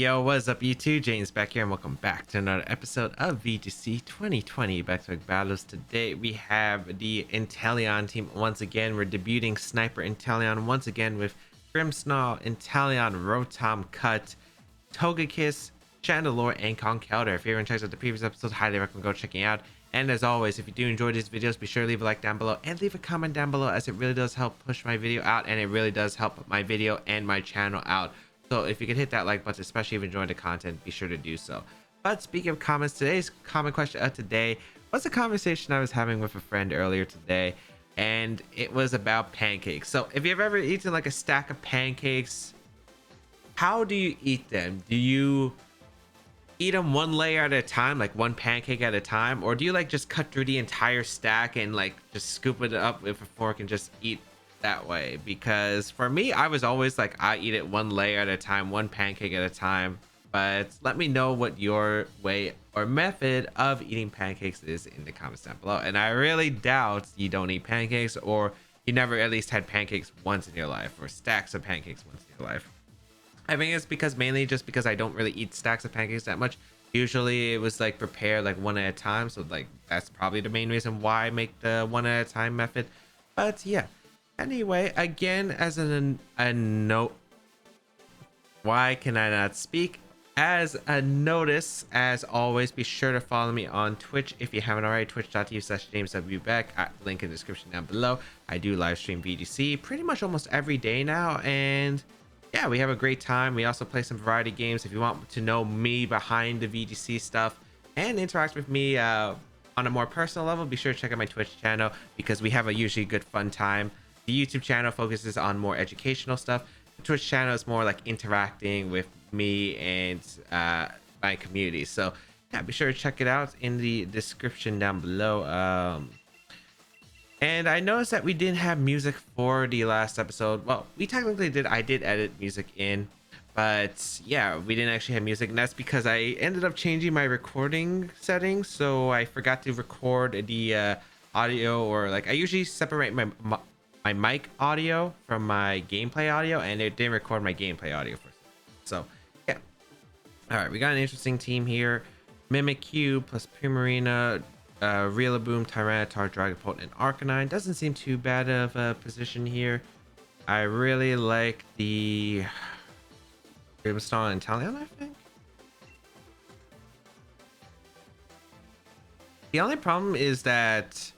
Yo, what's up YouTube? James back here and welcome back to another episode of VGC 2020 Baek Battles. Today we have the Inteleon team once again. We're debuting Sniper Inteleon once again with Grimmsnarl, Inteleon, Rotom-Cut, Togekiss, Chandelure, and Conkeldurr. If you haven't checked out the previous episodes, highly recommend go checking out. And as always, if you do enjoy these videos, be sure to leave a like down below and leave a comment down below, as it really does help push my video out and it really does help my video and my channel out. So if you could hit that like button, especially if you enjoyed the content, be sure to do so. But speaking of comments, today's comment question of today was a conversation I was having with a friend earlier today, and it was about pancakes. So if you've ever eaten like a stack of pancakes, how do you eat them? Do you eat them one layer at a time, like one pancake at a time, or do you like just cut through the entire stack and like just scoop it up with a fork and just eat that way? Because for me, I was always like, I eat it one layer at a time, one pancake at a time. But let me know what your way or method of eating pancakes is in the comments down below. And I really doubt you don't eat pancakes, or you never at least had pancakes once in your life, or stacks of pancakes once in your life. I think it's because mainly just because I don't really eat stacks of pancakes that much. Usually it was like prepared like one at a time, so like that's probably the main reason why I make the one at a time method. But yeah, anyway, again, as a note, why can I not speak? As a notice, as always, be sure to follow me on Twitch if you haven't already. Twitch.tv/JamesWBaek, link in the description down below. I do live stream VGC pretty much almost every day now, and yeah, we have a great time. We also play some variety games. If you want to know me behind the VGC stuff and interact with me on a more personal level, be sure to check out my Twitch channel, because we have a usually good fun time. The YouTube channel focuses on more educational stuff. The Twitch channel is more like interacting with me and my community. So yeah, be sure to check it out in the description down below. And I noticed that we didn't have music for the last episode. Well, we technically did. I did edit music in, but yeah, we didn't actually have music, and that's because I ended up changing my recording settings. So I forgot to record the audio, or like I usually separate my mic audio from my gameplay audio, and it didn't record my gameplay audio first. So yeah. All right, we got an interesting team here. Mimikyu plus Primarina, Rillaboom, Tyranitar, Dragapult, and Arcanine. Doesn't seem too bad of a position here. I really like the Grimmsnarl and Inteleon, I think. The only problem is that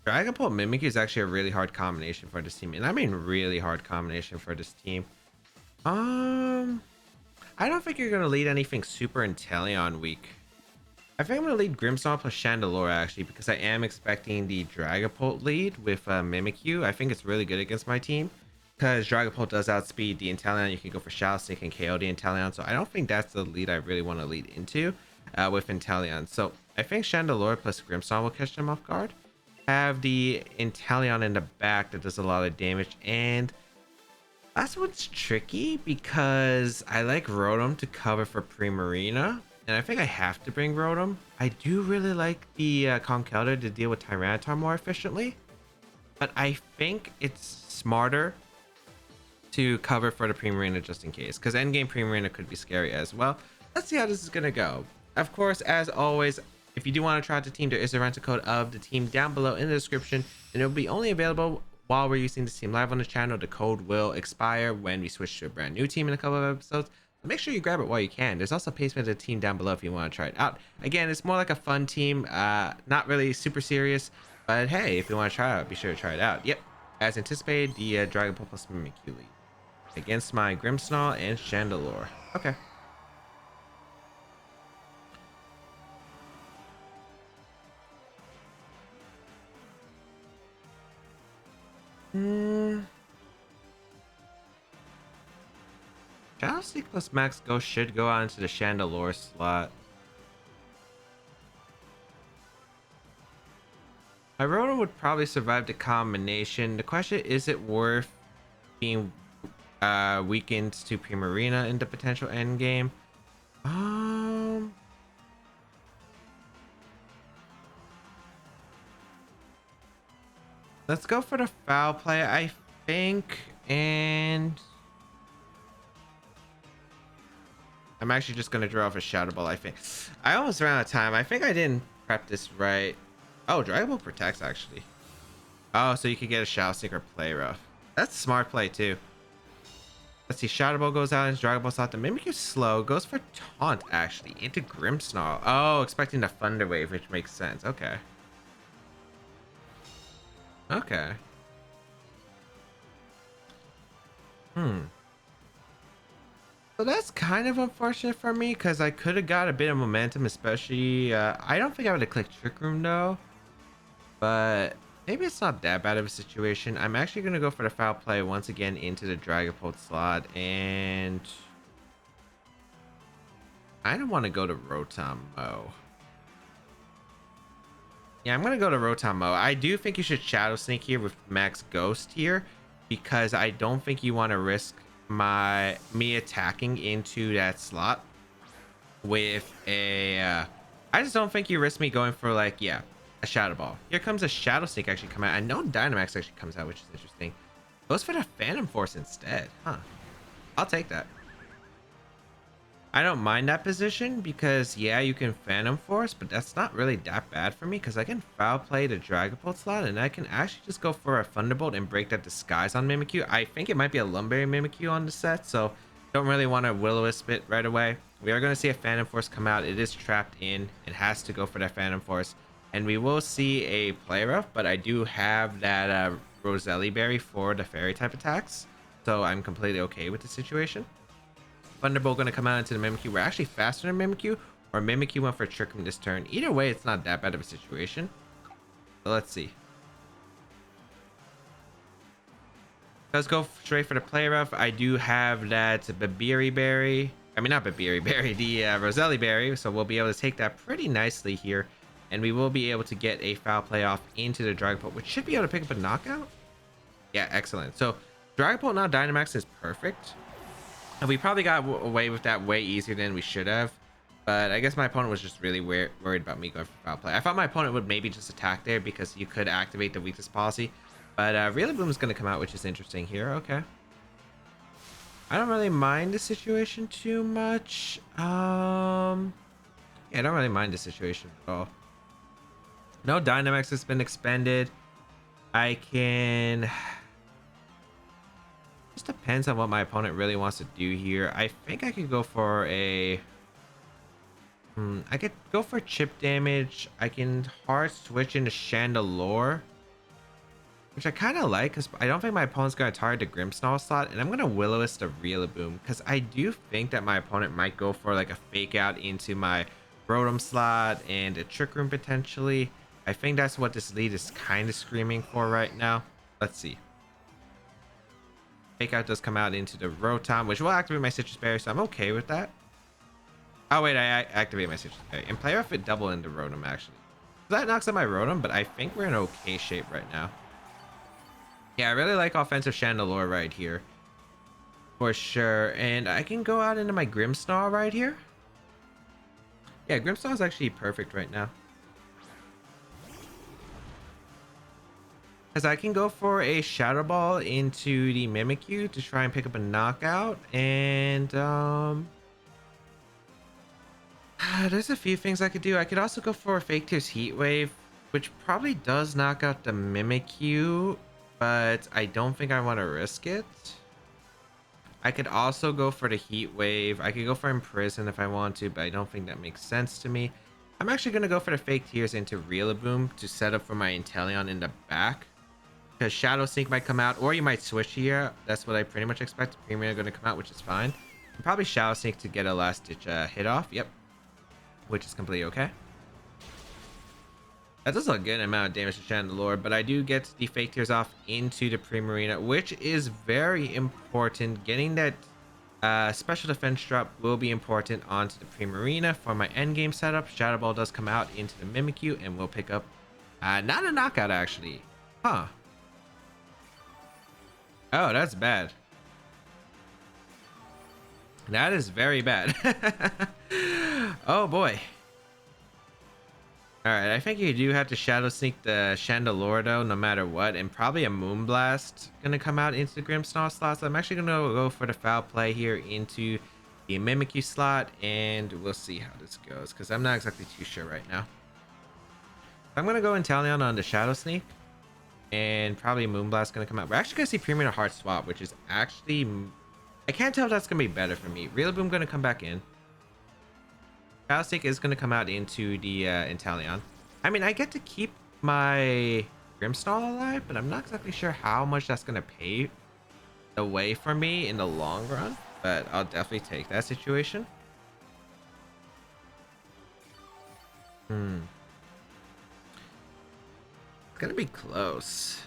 Dragapult Mimikyu is actually a really hard combination for this team, and I mean really hard combination for this team. I don't think you're gonna lead anything super Inteleon weak. I think I'm gonna lead Grimmsnarl plus Chandelure, actually, because I am expecting the Dragapult lead with Mimikyu. I think it's really good against my team, because Dragapult does outspeed the Inteleon. You can go for Shadow Sneak and KO the Inteleon, so I don't think that's the lead I really want to lead into with Inteleon. So I think Chandelure plus Grimmsnarl will catch them off guard. Have the Inteleon in the back that does a lot of damage, and that's what's tricky, because I like Rotom to cover for Primarina, and I think I have to bring Rotom. I do really like the Conkeldurr to deal with Tyranitar more efficiently, but I think it's smarter to cover for the Primarina just in case, because endgame Primarina could be scary as well. Let's see how this is going to go. Of course, as always, if you do want to try out the team, there is a rental code of the team down below in the description, and it will be only available while we're using this team live on the channel. The code will expire when we switch to a brand new team in a couple of episodes. Make sure you grab it while you can. There's also a placement of the team down below if you want to try it out. Again, it's more like a fun team, not really super serious, but hey, if you want to try it out, be sure to try it out. Yep, as anticipated, the Dragapult plus Mimikyu lead against my Grimmsnarl and Chandelure. Okay. Shadow Sneak plus Max Go should go out into the Chandelure slot. My Rotom would probably survive the combination. The question is it worth being weakened to Primarina in the potential end game? Let's go for the foul play, I think, and I'm actually just gonna draw off a Shadow Ball, I think. I almost ran out of time. I think I didn't prep this right. Oh, Dragon Ball protects actually. Oh, so you could get a Shadow Sneak or Play Rough. That's a smart play too. Let's see, Shadow Ball goes out into Dragon Ball slot. The Mimikyu's slow. Goes for Taunt actually into Grimmsnarl. Oh, expecting the Thunder Wave, which makes sense. Okay. Okay. So that's kind of unfortunate for me because I could have got a bit of momentum, especially I don't think I would have clicked Trick Room though, but maybe it's not that bad of a situation. I'm actually going to go for the foul play once again into the Dragapult slot, and I don't want to go to Rotom-Mow. Yeah, I'm going to go to Rotom-Mow. I do think you should Shadow Sneak here with Max Ghost here because I don't think you want to risk me attacking into that slot with a I just don't think you risk me going for like a Shadow Ball. Here comes a Shadow Sneak actually come out. I know Dynamax actually comes out, which is interesting. Goes for the Phantom Force instead, huh? I'll take that. I don't mind that position because yeah, you can Phantom Force, but that's not really that bad for me because I can foul play the Dragapult slot and I can actually just go for a Thunderbolt and break that Disguise on Mimikyu. I think it might be a Lumberry Mimikyu on the set, so don't really want to Will-O-Wisp it right away. We are going to see a Phantom Force come out. It is trapped in. It has to go for that Phantom Force, and we will see a Play Rough, but I do have that Roseli Berry for the Fairy type attacks, so I'm completely okay with the situation. Thunderbolt going to come out into the Mimikyu. We're actually faster than Mimikyu, or Mimikyu went for Trick Room this turn. Either way, it's not that bad of a situation. So let's see. Let's go straight for the Play Rough. I do have that Babiri Berry. I mean, not Babiri Berry, the Roseli Berry. So we'll be able to take that pretty nicely here. And we will be able to get a foul play off into the Dragapult, which should be able to pick up a knockout. Yeah, excellent. So Dragapult now Dynamax is perfect. And we probably got away with that way easier than we should have. But I guess my opponent was just really worried about me going for foul play. I thought my opponent would maybe just attack there because you could activate the weakness policy. But Rillaboom is going to come out, which is interesting here. Okay. I don't really mind the situation too much. Yeah, I don't really mind the situation at all. No Dynamax has been expended. I can... Just depends on what my opponent really wants to do here. I think I could go for a... I could go for chip damage. I can hard switch into Chandelure, which I kind of like because I don't think my opponent's going to target the Grimmsnarl slot, and I'm going to Will-O-Wisp the Rillaboom because I do think that my opponent might go for like a fake out into my Rotom slot and a Trick Room potentially. I think that's what this lead is kind of screaming for right now. Let's see. Fake out does come out into the Rotom, which will activate my Citrus Berry, so I'm okay with that. Oh wait, I activate my Citrus Berry. And Play Rough it double into Rotom actually. So that knocks out my Rotom, but I think we're in okay shape right now. Yeah, I really like offensive Chandelure right here. For sure. And I can go out into my Grimmsnarl right here. Yeah, Grimmsnarl is actually perfect right now. Because I can go for a Shadow Ball into the Mimikyu to try and pick up a knockout. And there's a few things I could do. I could also go for a Fake Tears Heat Wave, which probably does knock out the Mimikyu, but I don't think I want to risk it. I could also go for the Heat Wave. I could go for Imprison if I want to, but I don't think that makes sense to me. I'm actually going to go for the Fake Tears into Rillaboom to set up for my Inteleon in the back. Because Shadow Sneak might come out, or you might switch here. That's what I pretty much expect. Premier are going to come out, which is fine. And probably Shadow Sneak to get a last-ditch hit off. Yep. Which is completely okay. That does a good amount of damage to Chandelure, but I do get the Fake Tears off into the Primarina, which is very important. Getting that special defense drop will be important onto the Primarina for my endgame setup. Shadow Ball does come out into the Mimikyu, and we'll pick up not a knockout, actually. Huh. Oh, that's bad. That is very bad. Oh boy. Alright, I think you do have to Shadow Sneak the Chandelure though, no matter what, and probably a Moonblast gonna come out into the Grimmsnarl slot. So I'm actually gonna go for the foul play here into the Mimikyu slot, and we'll see how this goes because I'm not exactly too sure right now. I'm gonna go Inteleon on the Shadow Sneak, and probably Moonblast gonna come out. We're actually gonna see Premier Heart Swap, which is actually, I can't tell if that's gonna be better for me. Rillaboom gonna come back in. Shadow Sneak is gonna come out into the Inteleon. I mean, I get to keep my Grimmsnarl alive, but I'm not exactly sure how much that's gonna pay away for me in the long run. But I'll definitely take that situation. It's gonna be close.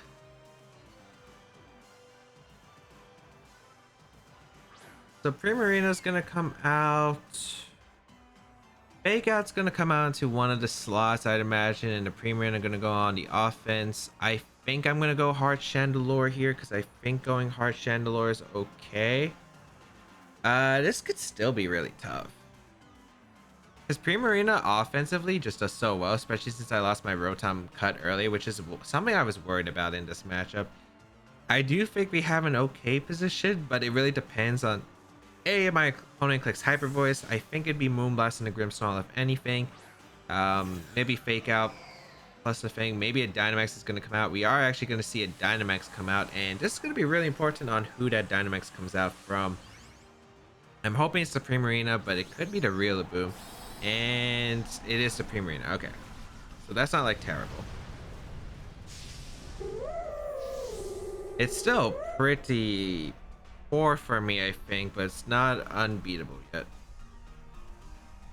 So Primarina's gonna come out. Fake Out's gonna come out into one of the slots, I'd imagine, and the Primarina gonna go on the offense. I think I'm gonna go Hard Chandelure here because I think going Hard Chandelure is okay. This could still be really tough. Because Primarina offensively just does so well, especially since I lost my Rotom-Cut early, which is something I was worried about in this matchup. I do think we have an okay position, but it really depends on my opponent clicks Hyper Voice. I think it'd be Moonblast and the Grimmsnarl if anything. Maybe Fake Out plus the thing. Maybe a Dynamax is going to come out. We are actually going to see a Dynamax come out, and this is going to be really important on who that Dynamax comes out from. I'm hoping it's the Primarina, but it could be the Rillaboom. And it is the Primarina. Okay. So that's not like terrible. It's still pretty poor for me, I think, but it's not unbeatable yet.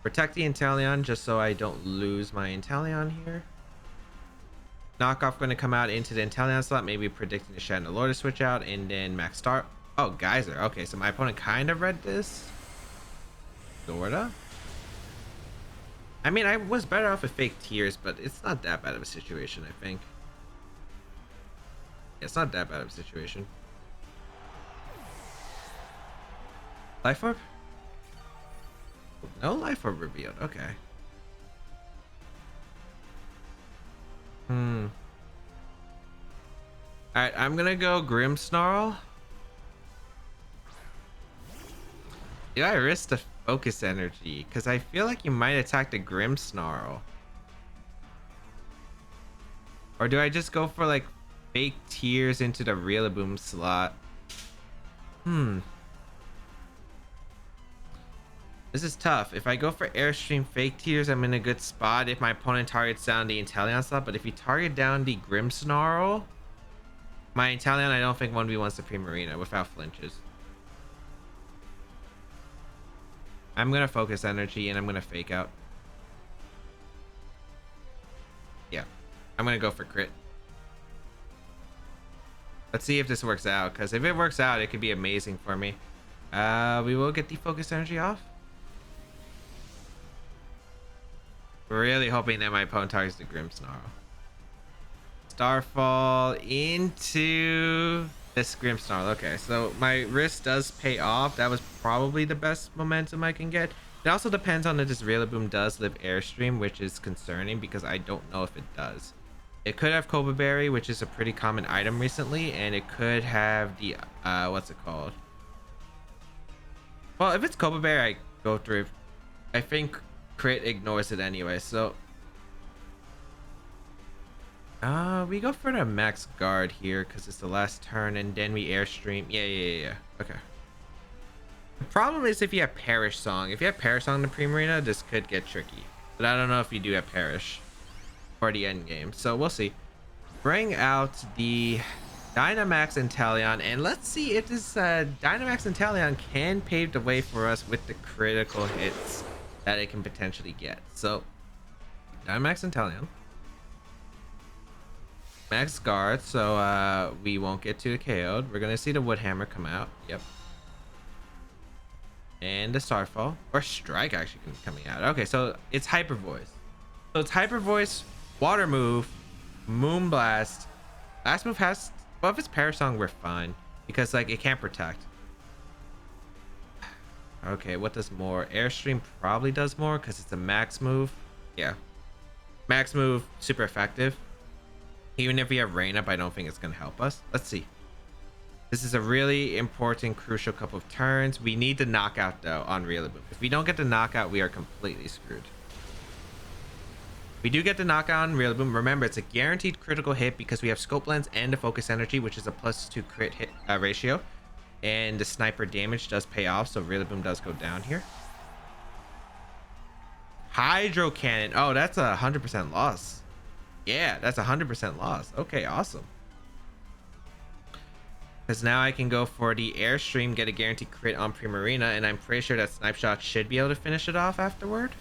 Protect the Inteleon just so I don't lose my Inteleon here. Knockoff going to come out into the Inteleon slot, maybe predicting the Chandelure to switch out, and then Max Star. Oh, Geyser. Okay, so my opponent kind of read this. Sorta. I mean, I was better off with Fake Tears, but it's not that bad of a situation, I think. It's not that bad of a situation. Life Orb? No Life Orb revealed. Okay. Alright, I'm gonna go Grimmsnarl. Do I risk the Focus Energy? Because I feel like you might attack the Grimmsnarl. Or do I just go for like Fake Tears into the Rillaboom slot? This is tough. If I go for Airstream Fake Tears, I'm in a good spot if my opponent targets down the Inteleon slot. But if you target down the Grimmsnarl, my Inteleon, I don't think 1v1's the Primarina without flinches. I'm gonna Focus Energy and I'm gonna Fake Out. Yeah, I'm gonna go for crit. Let's see if this works out, because if it works out, it could be amazing for me. We will get the Focus Energy off. Really hoping that my opponent targets the Grimmsnarl. Starfall into this Grimmsnarl. Okay, so my risk does pay off. That was probably the best momentum I can get. It also depends on if this Rillaboom does live Airstream, which is concerning because I don't know if it does. It could have Cobra Berry, which is a pretty common item recently, and it could have the what's it called? Well, if it's Cobra Berry, I go through. I think crit ignores it anyway, so we go for the Max Guard here because it's the last turn, and then we Airstream. Yeah. Okay. The problem is if you have Perish Song. If you have Perish Song in the Primarina, this could get tricky. But I don't know if you do have Perish for the end game, so we'll see. Bring out the Dynamax Inteleon, and let's see if this Dynamax Inteleon can pave the way for us with the critical hits that it can potentially get. So Dynamax Inteleon, Max Guard, so we won't get too KO'd. We're gonna see the Wood Hammer come out. Yep. And the Starfall or Strike actually coming out. Okay, so it's Hyper Voice. So it's Hyper Voice, Water Move, Moonblast. Last move has, well, if it's Perish Song, we're fine because like it can't protect. Okay, what does more? Airstream probably does more because it's a max move. Yeah, max move, super effective. Even if we have Rain Up, I don't think it's gonna help us. Let's see. This is a really important, crucial couple of turns. We need the knockout though on Rillaboom. If we don't get the knockout, we are completely screwed. We do get the knockout on Rillaboom. Remember, it's a guaranteed critical hit because we have Scope Lens and the Focus Energy, which is a +2 crit hit ratio. And the sniper damage does pay off, so Rillaboom does go down here. Hydro Cannon. Oh, that's a 100% loss. Yeah, that's a 100% loss. Okay, awesome. Because now I can go for the Airstream, get a guaranteed crit on Primarina, and I'm pretty sure that Snipe Shot should be able to finish it off afterward.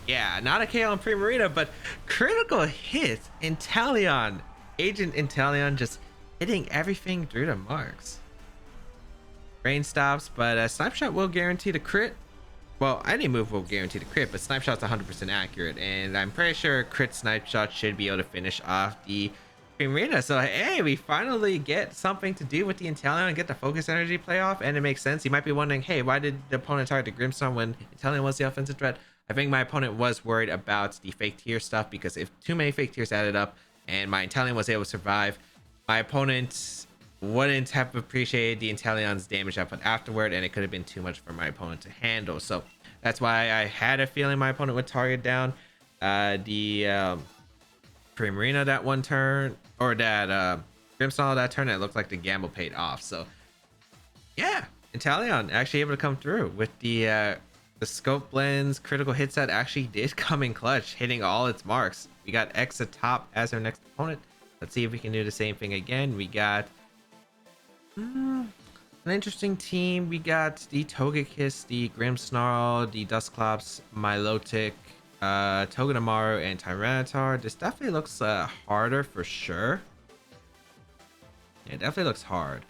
Yeah, not a KO on Primarina, but critical hits. Inteleon. Agent Inteleon just hitting everything through the marks. Rain stops, but Snipe Shot will guarantee the crit. Well, any move will guarantee the crit, but Snipe Shot's 100% accurate, and I'm pretty sure crit Snipe Shot should be able to finish off the Primarina. So hey, we finally get something to do with the Inteleon and get the Focus Energy playoff, and it makes sense. You might be wondering, hey, why did the opponent target the Grimmsnarl when Inteleon was the offensive threat? I think my opponent was worried about the fake tier stuff, because if too many fake tiers added up and my Inteleon was able to survive, my opponent wouldn't have appreciated the Inteleon's damage output afterward, and it could have been too much for my opponent to handle. So that's why I had a feeling my opponent would target down the Primarina that one turn, or that Grimmsnarl that turn. It looked like the gamble paid off. So yeah, Inteleon actually able to come through with the Scope Lens critical hit set. Actually did come in clutch, hitting all its marks. We got X atop as our next opponent. Let's see if we can do the same thing again. We got an interesting team. We got the Togekiss, the Grimmsnarl, the Dusclops, Milotic, Togedemaru, and Tyranitar. This definitely looks harder for sure. It definitely looks hard.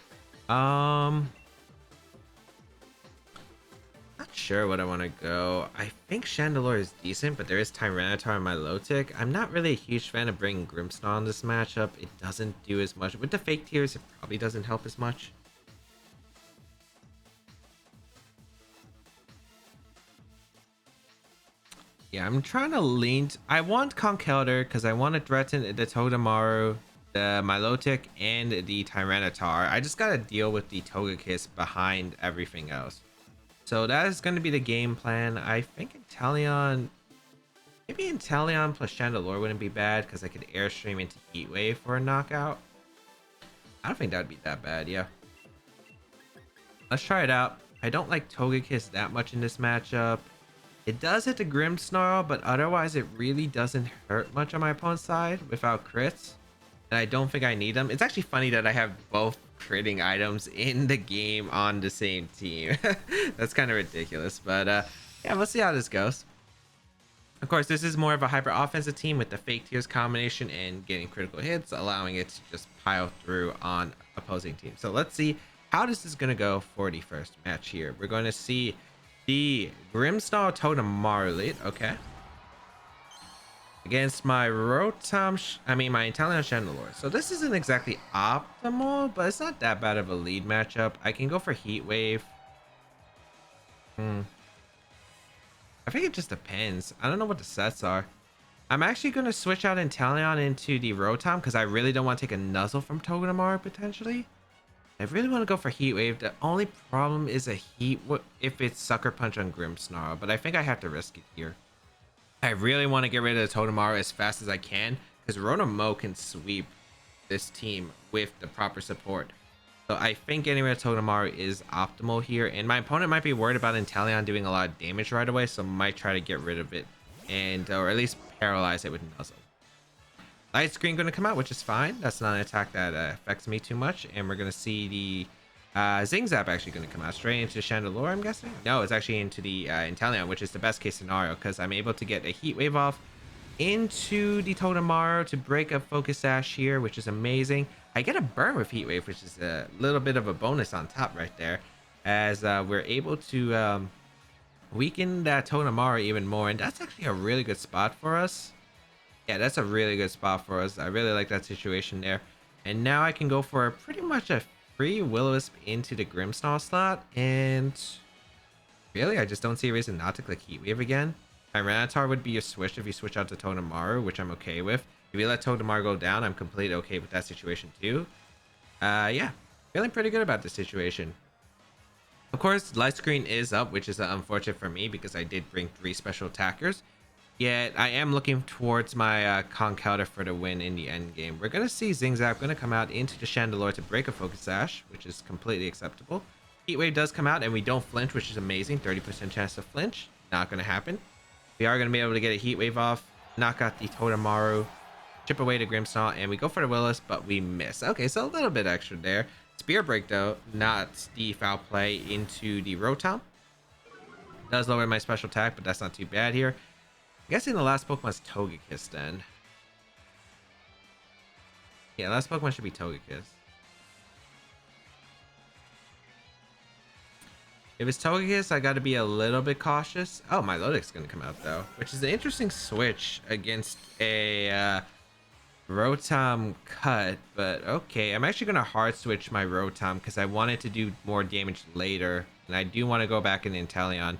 Not sure what I want to go. I think Chandelure is decent, but there is Tyranitar and Milotic. I'm not really a huge fan of bringing Grimmsnarl in this matchup. It doesn't do as much. With the fake tiers, it probably doesn't help as much. Yeah, I'm trying to lean. I want Conkeldurr because I want to threaten the Togedemaru, the Milotic, and the Tyranitar. I just gotta deal with the Togekiss behind everything else. So that is going to be the game plan. I think Inteleon, maybe Inteleon plus Chandelure wouldn't be bad because I could Airstream into Heat Wave for a knockout. I don't think that would be that bad, yeah. Let's try it out. I don't like Togekiss that much in this matchup. It does hit the Grimmsnarl, but otherwise it really doesn't hurt much on my opponent's side without crits. And I don't think I need them. It's actually funny that I have both critting items in the game on the same team. That's kind of ridiculous, but yeah, let's see how this goes. Of course, this is more of a hyper offensive team with the fake tiers combination and getting critical hits, allowing it to just pile through on opposing teams. So let's see how this is going to go for the first match here. We're going to see the Grimmsnarl Togedemaru lead. Okay. Against my my Inteleon Chandelure. So this isn't exactly optimal, but it's not that bad of a lead matchup. I can go for Heat Wave. I think it just depends. I don't know what the sets are. I'm actually going to switch out Inteleon into the Rotom because I really don't want to take a Nuzzle from Togedemaru potentially. I really want to go for Heat Wave. The only problem is a if it's Sucker Punch on Grimmsnarl, but I think I have to risk it here. I really want to get rid of the Togedemaru as fast as I can because Rotom-Mow can sweep this team with the proper support. So I think getting rid of Togedemaru is optimal here, and my opponent might be worried about Inteleon doing a lot of damage right away, so might try to get rid of it and or at least paralyze it with Nuzzle. Light Screen going to come out, which is fine. That's not an attack that affects me too much, and we're going to see the Zing Zap actually going to come out straight into Chandelure, I'm guessing. No, it's actually into the Inteleon, which is the best case scenario because I'm able to get a Heat Wave off into the Togedemaru to break up Focus Sash here, which is amazing. I get a burn with Heat Wave, which is a little bit of a bonus on top right there, as we're able to weaken that Togedemaru even more, and that's actually a really good spot for us. Yeah, that's a really good spot for us. I really like that situation there. And now I can go for pretty much a free Will-O-Wisp into the Grimmsnarl slot, and really I just don't see a reason not to click Heat Wave again. Tyranitar would be a switch if you switch out to Togedemaru, which I'm okay with. If you let Togedemaru go down, I'm completely okay with that situation too. Yeah, feeling pretty good about this situation. Of course, light screen is up, which is unfortunate for me because I did bring 3 special attackers. Yet I am looking towards my con counter for the win in the end game. We're gonna see Zingzap gonna come out into the Chandelure to break a focus sash, which is completely acceptable. Heat Wave does come out and we don't flinch, which is amazing. 30% chance to flinch, not gonna happen. We are gonna be able to get a Heat Wave off, knock out the Togedemaru, chip away to Grimmsnarl, and we go for the Willis, but we miss. Okay, so a little bit extra there. Spear Break though, not the foul play into the Rotom. Does lower my special attack, but that's not too bad here. I'm guessing the last Pokemon's Togekiss then. Yeah, last Pokemon should be Togekiss. If it's Togekiss, I gotta be a little bit cautious. Oh, my Milotic's gonna come out though, which is an interesting switch against a Rotom-Cut, but okay. I'm actually gonna hard switch my Rotom because I wanted to do more damage later, and I do want to go back in Inteleon.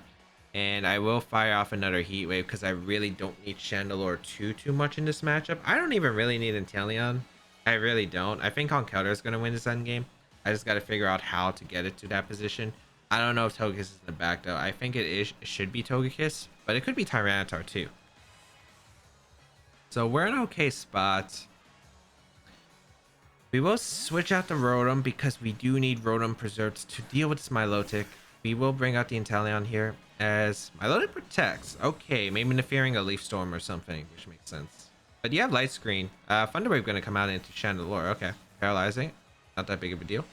And I will fire off another Heat Wave because I really don't need Chandelure too much in this matchup. I don't even really need Inteleon. I really don't. I think Conkeldurr is going to win this endgame. I just got to figure out how to get it to that position. I don't know if Togekiss is in the back though. I think it should be Togekiss, but it could be Tyranitar too. So we're in an okay spot. We will switch out the Rotom because we do need Rotom Preserves to deal with this Milotic. We will bring out the Inteleon here as Milotic protects. Okay, maybe interfering a Leaf Storm or something, which makes sense. But you have Light Screen. Thunder Wave going to come out into Chandelure. Okay, paralyzing. Not that big of a deal.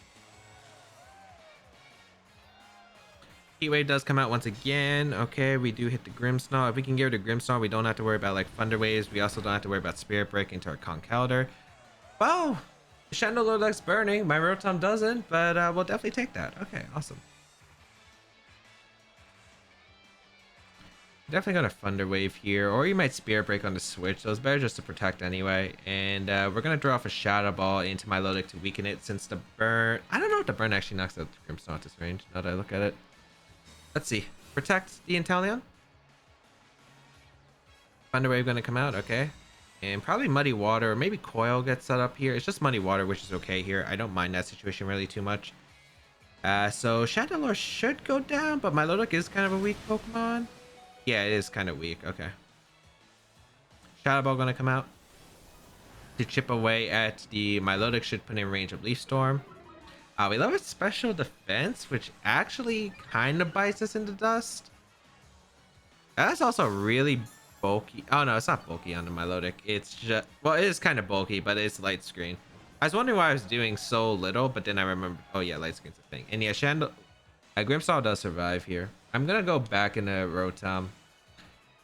Heat Wave does come out once again. Okay, we do hit the Grimmsnarl. If we can get rid of Grimmsnarl, we don't have to worry about like Thunder Waves. We also don't have to worry about Spirit Break into our Conkeldurr. Well, the Chandelure likes burning. My Rotom doesn't, but we'll definitely take that. Okay, awesome. Definitely got a Thunder Wave here, or you might Spirit Break on the switch, so it's better just to protect anyway. And we're going to draw off a Shadow Ball into my Milotic to weaken it since the burn... I don't know if the burn actually knocks out the Grimmsnarl at this range, now that I look at it. Let's see. Protect the Inteleon. Thunder Wave going to come out, okay. And probably Muddy Water, or maybe Coil gets set up here. It's just Muddy Water, which is okay here. I don't mind that situation really too much. So Chandelure should go down, but Milotic is kind of a weak Pokemon. Yeah, it is kind of weak. Okay. Shadow Ball gonna come out to chip away at the Milotic. Should put in range of Leaf Storm. We love its special defense, which actually kind of bites us in the dust. That's also really bulky. Oh no, it's not bulky on the Milotic. It's just, well, it is kind of bulky, but it's light screen. I was wondering why I was doing so little, but then I remember. Oh yeah, light screen's a thing. And yeah, Grimmsnarl does survive here. I'm gonna go back in the Rotom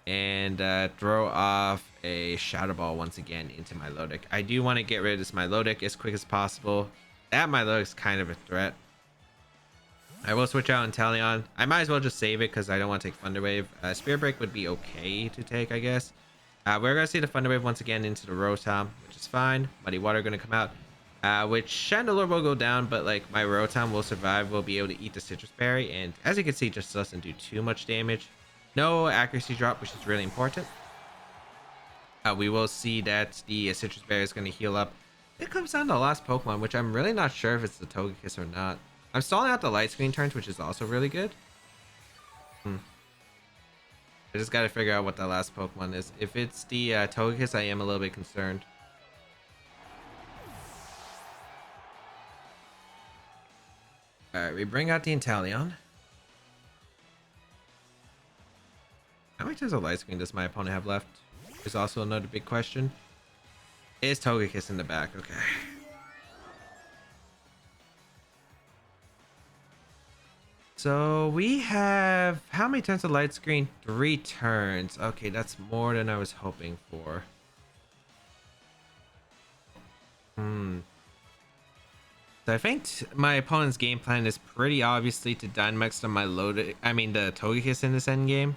and throw off a Shadow Ball once again into Milotic. I do want to get rid of this Milotic as quick as possible. That Milotic's kind of a threat. I will switch out Inteleon. I might as well just save it because I don't want to take Thunder Wave. Spirit Break would be okay to take, I guess. We're gonna see the Thunder Wave once again into the Rotom, which is fine. Muddy Water gonna come out. Which Chandelure will go down, but like my Rotom will survive. We'll be able to eat the Citrus Berry, and as you can see, just doesn't do too much damage. No accuracy drop, which is really important. We will see that the Citrus Berry is going to heal up. It comes down to the last Pokemon, which I'm really not sure if it's the Togekiss or not. I'm stalling out the light screen turns, which is also really good. I just got to figure out what the last Pokemon is. If it's the Togekiss, I am a little bit concerned. Alright, we bring out the Inteleon. How many times of light screen does my opponent have left? Is also another big question. Is Togekiss in the back? Okay. So we have how many turns of light screen? 3 turns. Okay, that's more than I was hoping for. So I think my opponent's game plan is pretty obviously to Dynamax the the Togekiss in this endgame.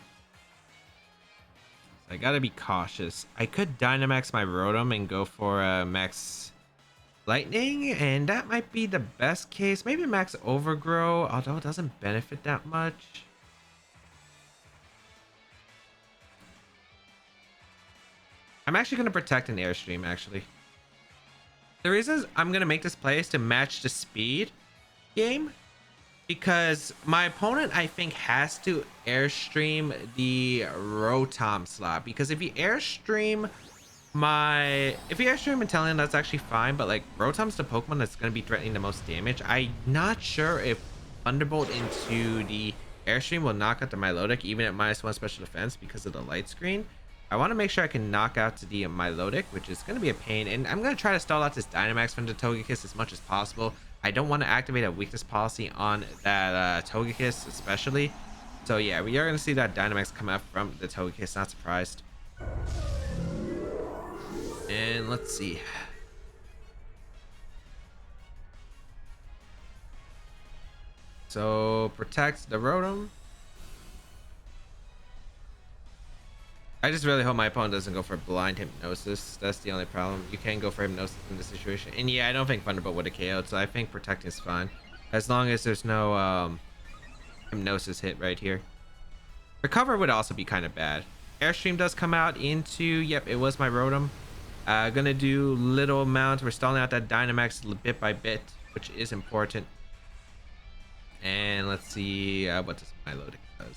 I gotta be cautious. I could Dynamax my Rotom and go for Max Lightning, and that might be the best case. Maybe Max Overgrow, although it doesn't benefit that much. I'm actually going to protect an Airstream, actually. The reason I'm going to make this play is to match the speed game, because my opponent, I think, has to Airstream the Rotom slot. Because if you Airstream Inteleon, that's actually fine, but like Rotom's the Pokemon that's going to be threatening the most damage. I'm not sure if Thunderbolt into the Airstream will knock out the Milotic even at -1 special defense because of the light screen. I want to make sure I can knock out to the Milotic, which is going to be a pain, and I'm going to try to stall out this Dynamax from the Togekiss as much as possible. I don't want to activate a weakness policy on that Togekiss especially. So yeah, we are going to see that Dynamax come out from the Togekiss, not surprised. And let's see. So protect the Rotom. I just really hope my opponent doesn't go for blind hypnosis. That's the only problem. You can go for hypnosis in this situation. And yeah, I don't think Thunderbolt would have KO'd, so I think protecting is fine. As long as there's no hypnosis hit right here. Recover would also be kind of bad. Airstream does come out into, yep, it was my Rotom. Gonna do little amounts. We're stalling out that Dynamax bit by bit, which is important. And let's see what this Milotic does.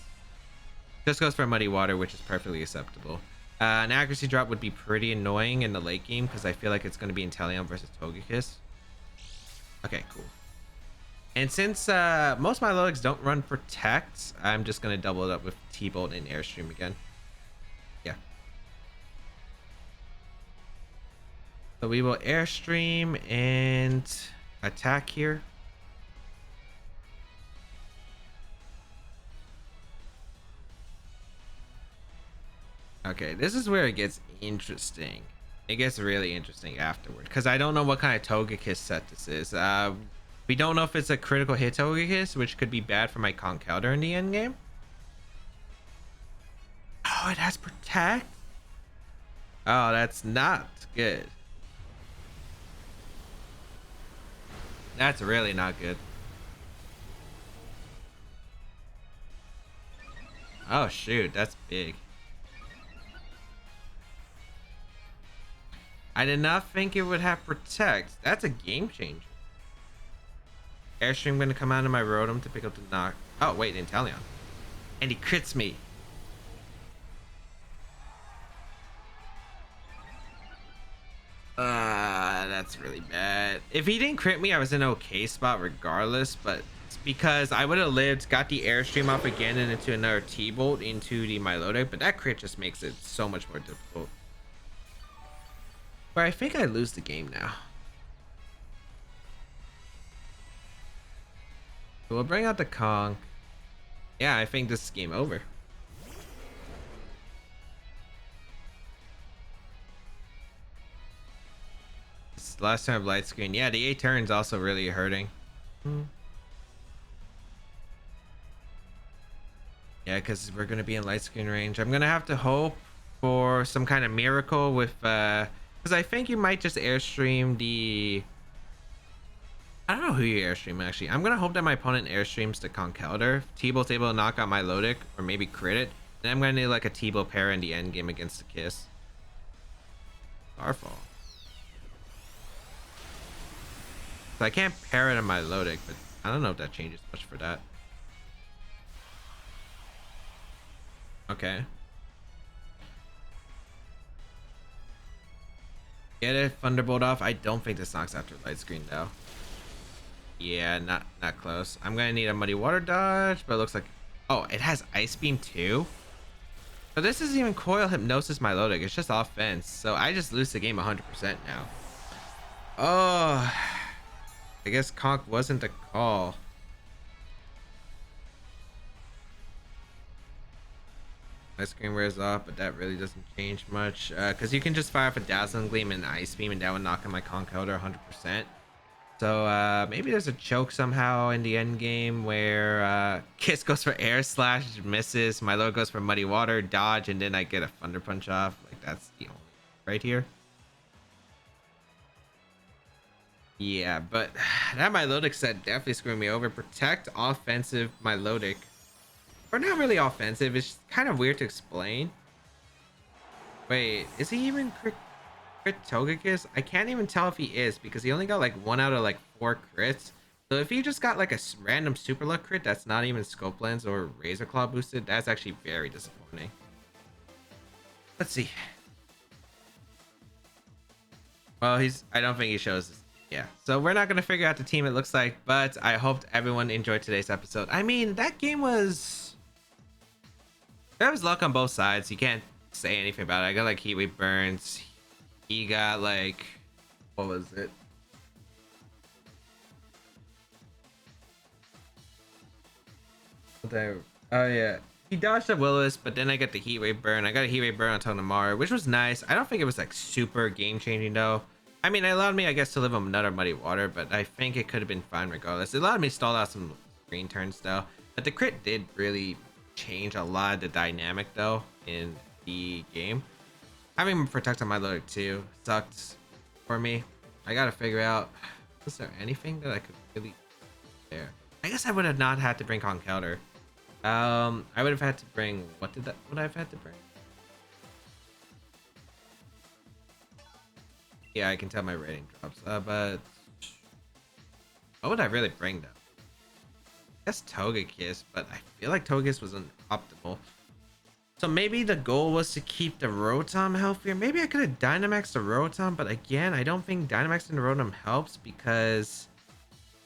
Just goes for Muddy Water, which is perfectly acceptable. An accuracy drop would be pretty annoying in the late game because I feel like it's going to be Inteleon versus Togekiss. Okay, cool. And since most Milotics don't run Protect, I'm just going to double it up with T-Bolt and Airstream again. Yeah. So we will Airstream and attack here. Okay, this is where it gets interesting. It gets really interesting afterward because I don't know what kind of Togekiss set this is. We don't know if it's a critical hit Togekiss, which could be bad for my Conkeldurr in the end game. Oh, it has Protect. Oh, that's not good. That's really not good. Oh shoot, that's big. I did not think it would have Protect. That's a game changer. Airstream gonna come out of my Rotom to pick up the knock. Oh wait, Inteleon. And he crits me. That's really bad. If he didn't crit me, I was in an okay spot regardless, but it's because I would have lived, got the Airstream off again and into another T-Bolt into the Milotic, but that crit just makes it so much more difficult. But I think I lose the game now. So we'll bring out the Kong. Yeah, I think this is game over. This last turn of light screen. Yeah, the 8 turns also really hurting. Yeah, because we're going to be in light screen range. I'm going to have to hope for some kind of miracle with... because I think you might just Airstream the... I don't know who you Airstream, actually. I'm going to hope that my opponent Airstreams the Conkeldurr. T-Bolt's able to knock out my Milotic, or maybe crit it. Then I'm going to need like a T-Bolt pair in the end game against the Kiss. Starfall. So I can't pair it on my Milotic, but I don't know if that changes much for that. Okay. Get it, Thunderbolt off. I don't think this knocks after light screen though. Yeah, not close. I'm gonna need a Muddy Water dodge, but it looks like, oh, it has Ice Beam too. So this isn't even Coil Hypnosis Milotic. It's just offense. So I just lose the game 100% now. Oh, I guess Conk wasn't the call. My screen wears off, but that really doesn't change much because you can just fire off a Dazzling Gleam and an Ice Beam and that would knock on my Conkeldurr 100%. So maybe there's a choke somehow in the end game where Kiss goes for Air Slash, misses, Milo goes for Muddy Water, dodge, and then I get a Thunder Punch off. Like that's the only right here. Yeah, but that Milotic set definitely screwed me over. Protect offensive Milotic. Or not really offensive, it's kind of weird to explain. Wait, is he even crit Togekiss? I can't even tell if he is because he only got like 1 out of like 4 crits. So if he just got like a random super luck crit that's not even Scope Lens or Razor Claw boosted, that's actually very disappointing. Let's see. Well, I don't think he shows this. Yeah, so we're not going to figure out the team, it looks like, but I hope everyone enjoyed today's episode. I mean, that game was... There was luck on both sides. You can't say anything about it. I got like Heat Wave Burns. He got like... What was it? Oh yeah, he dodged the Willis, but then I got the Heat Wave Burn. I got a Heat Wave Burn on Togedemaru, which was nice. I don't think it was like super game changing though. I mean, it allowed me, I guess, to live on another Muddy Water, but I think it could have been fine regardless. It allowed me to stall out some green turns though. But the crit did really change a lot of the dynamic though in the game. Having Protect on my loader too sucked for me. I gotta figure out, was there anything that I could really there? I guess I would have not had to bring Conkeldurr. I would have had to bring, what would I have had to bring? Yeah, I can tell my rating drops. But what would I really bring though? I guess Togekiss, but I feel like Togekiss wasn't optimal. So maybe the goal was to keep the Rotom healthier. Maybe I could have Dynamaxed the Rotom, but again, I don't think Dynamaxing the Rotom helps because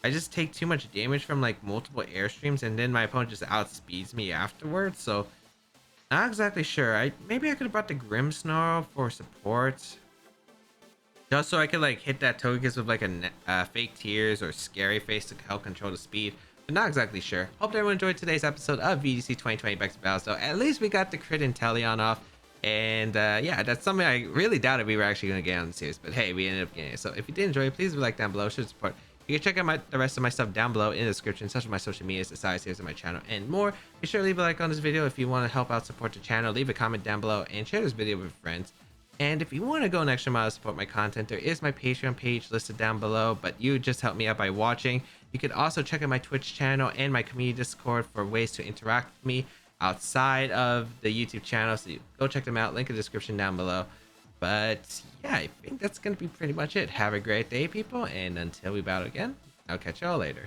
I just take too much damage from like multiple airstreams and then my opponent just outspeeds me afterwards. So not exactly sure. Maybe I could have brought the Grimmsnarl for support. Just so I could like hit that Togekiss with like a fake tears or scary face to help control the speed. But not exactly sure. Hope everyone enjoyed today's episode of VGC 2020 Back Battles. So at least we got the crit Inteleon off. And yeah, that's something I really doubted we were actually going to get on the series. But hey, we ended up getting it. So if you did enjoy it, please leave a like down below. Show support. You can check out the rest of my stuff down below in the description, such as my social medias, the size series of my channel, and more. Be sure to leave a like on this video if you want to help out support the channel. Leave a comment down below and share this video with friends. And if you want to go an extra mile to support my content, there is my Patreon page listed down below, but you just help me out by watching. You could also check out my Twitch channel and my community Discord for ways to interact with me outside of the YouTube channel. So go check them out. Link in the description down below. But yeah, I think that's going to be pretty much it. Have a great day, people. And until we battle again, I'll catch y'all later.